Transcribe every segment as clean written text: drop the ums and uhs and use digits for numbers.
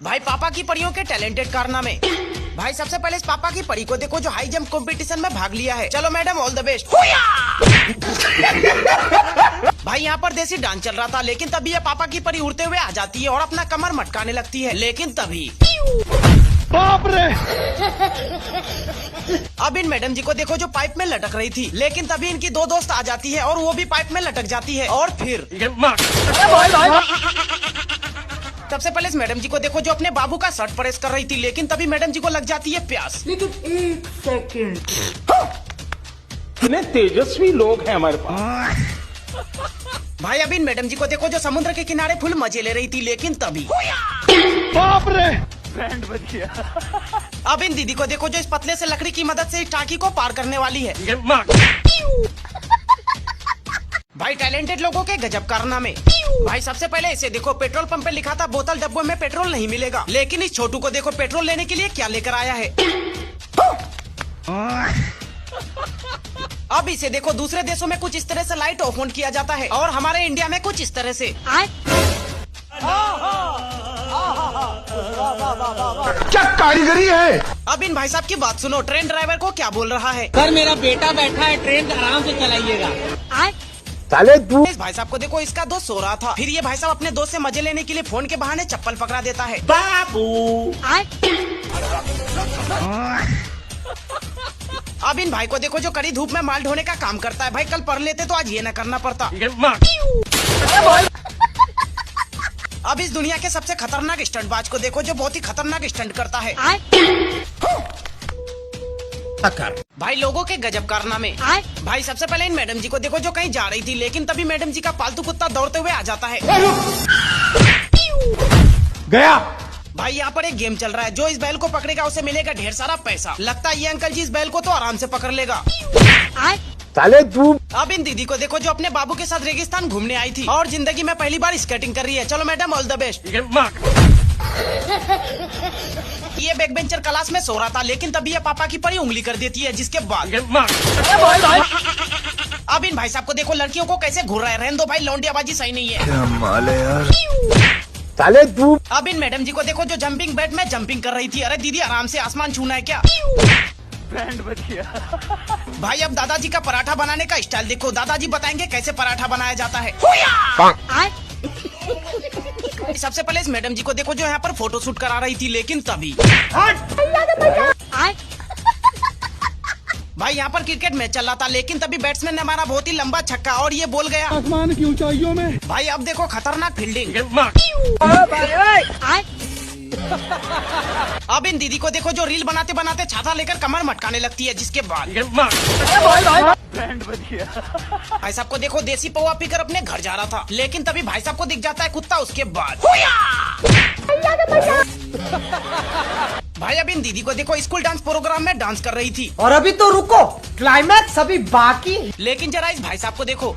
भाई पापा की परियों के टैलेंटेड कारनामे। भाई सबसे पहले इस पापा की परी को देखो जो हाई जंप कंपटीशन में भाग लिया है। चलो मैडम ऑल द बेस्ट। भाई यहाँ पर देसी डांस चल रहा था, लेकिन तभी ये पापा की परी उड़ते हुए आ जाती है और अपना कमर मटकाने लगती है। लेकिन तभी बाप रे! अब इन मैडम जी को देखो जो पाइप में लटक रही थी, लेकिन तभी इनकी दो दोस्त आ जाती है और वो भी पाइप में लटक जाती है। और फिर सबसे पहले इस मैडम जी को देखो जो अपने बाबू का शर्ट प्रेस कर रही थी, लेकिन तभी मैडम जी को लग जाती है प्यास। लेकिन एक सेकंड, इतने तेजस्वी लोग हैं हमारे पास। भाई अब इन मैडम जी को देखो जो समुद्र के किनारे फुल मजे ले रही थी, लेकिन तभी बाप रे! बैंड बज गया। अब इन दीदी को देखो जो इस पतले से लकड़ी की मदद से इस टाकी को पार करने वाली है। भाई टैलेंटेड लोगों के गजब कारनामे। भाई सबसे पहले इसे देखो, पेट्रोल पंप पे लिखा था बोतल डब्बों में पेट्रोल नहीं मिलेगा, लेकिन इस छोटू को देखो पेट्रोल लेने के लिए क्या लेकर आया है। अब इसे देखो, दूसरे देशों में कुछ इस तरह से लाइट ऑफ ऑन किया जाता है और हमारे इंडिया में कुछ इस तरह से। क्या कारीगरी है? अब इन भाई साहब की बात सुनो, ट्रेन ड्राइवर को क्या बोल रहा है। सर मेरा बेटा बैठा है, ट्रेन आराम से चलाइएगा। साले तू इस भाई साहब को देखो, इसका दोस्त सो रहा था, फिर ये भाई साहब अपने दोस्त से मजे लेने के लिए फोन के बहाने चप्पल पकड़ा देता है। बाबू! अब इन भाई को देखो जो कड़ी धूप में माल ढोने का काम करता है। भाई कल पढ़ लेते तो आज ये न करना पड़ता। अब इस दुनिया के सबसे खतरनाक स्टंटबाज को देखो जो बहुत ही खतरनाक स्टंट करता है। भाई लोगों के गजब कारनामे। भाई सबसे पहले इन मैडम जी को देखो जो कहीं जा रही थी, लेकिन तभी मैडम जी का पालतू कुत्ता दौड़ते हुए आ जाता है। गया। भाई यहाँ पर एक गेम चल रहा है, जो इस बैल को पकड़ेगा उसे मिलेगा ढेर सारा पैसा। लगता है ये अंकल जी इस बैल को तो आराम से पकड़ लेगा। साले तू अब इन दीदी को देखो जो अपने बाबू के साथ रेगिस्तान घूमने आई थी और जिंदगी में पहली बार स्केटिंग कर रही है। चलो मैडम ऑल द बेस्ट। ये बैक बेंचर क्लास में सो रहा था, लेकिन तभी ये पापा की परी उंगली कर देती है, जिसके बाद अब इन भाई साहब को देखो लड़कियों को कैसे घूर रहा है। रहने दो भाई, लौंडियाबाजी सही नहीं है। साले तू अब इन मैडम जी को देखो जो जंपिंग बेड में जंपिंग कर रही थी। अरे दीदी आराम से, आसमान छूना है क्या। बैंड बज गया। भाई अब दादाजी का पराठा बनाने का स्टाइल देखो, दादाजी बताएंगे कैसे पराठा बनाया जाता है। सबसे पहले इस मैडम जी को देखो जो यहाँ पर फोटो शूट करा रही थी, लेकिन तभी भाई यहाँ पर क्रिकेट मैच चल रहा था, लेकिन तभी बैट्समैन ने मारा बहुत ही लंबा छक्का और ये बोल गया आसमान की ऊंचाइयों में। भाई अब देखो खतरनाक फील्डिंग। अब इन दीदी को देखो जो रील बनाते बनाते छाता लेकर कमर मटकाने लगती है, जिसके बाद बैंड बज गया। भाई साहब को देखो देसी पौवा पीकर अपने घर जा रहा था, लेकिन तभी भाई साहब को दिख जाता है कुत्ता, उसके बाद भाई अब इन दीदी को देखो स्कूल डांस प्रोग्राम में डांस कर रही थी। और अभी तो रुको, क्लाइमैक्स अभी बाकी। लेकिन जरा इस भाई साहब को देखो।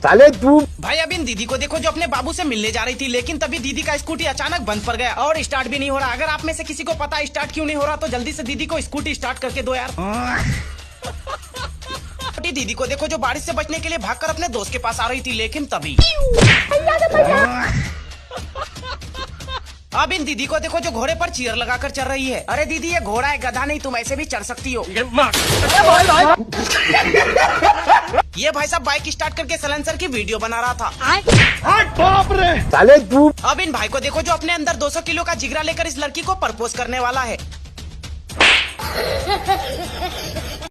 साले तू भाई अब इन दीदी को देखो जो अपने बाबू से मिलने जा रही थी, लेकिन तभी दीदी का स्कूटी अचानक बंद पड़ गया और स्टार्ट भी नहीं हो रहा। अगर आप में से किसी को पता स्टार्ट क्यों नहीं हो रहा तो जल्दी से दीदी को स्कूटी स्टार्ट करके दो यार। छोटी दीदी को देखो जो बारिश से बचने के लिए भागकर अपने दोस्त के पास आ रही थी, लेकिन तभी अब इन दीदी को देखो जो घोड़े पर चीयर लगाकर चल रही है। अरे दीदी ये घोड़ा है, गधा नहीं, तुम ऐसे भी चढ़ सकती हो। ये भाई साहब बाइक स्टार्ट करके सलेंसर की वीडियो बना रहा था। बाप रे! साले तू अब इन भाई को देखो जो अपने अंदर 200 किलो का जिगरा लेकर इस लड़की को प्रपोज करने वाला है।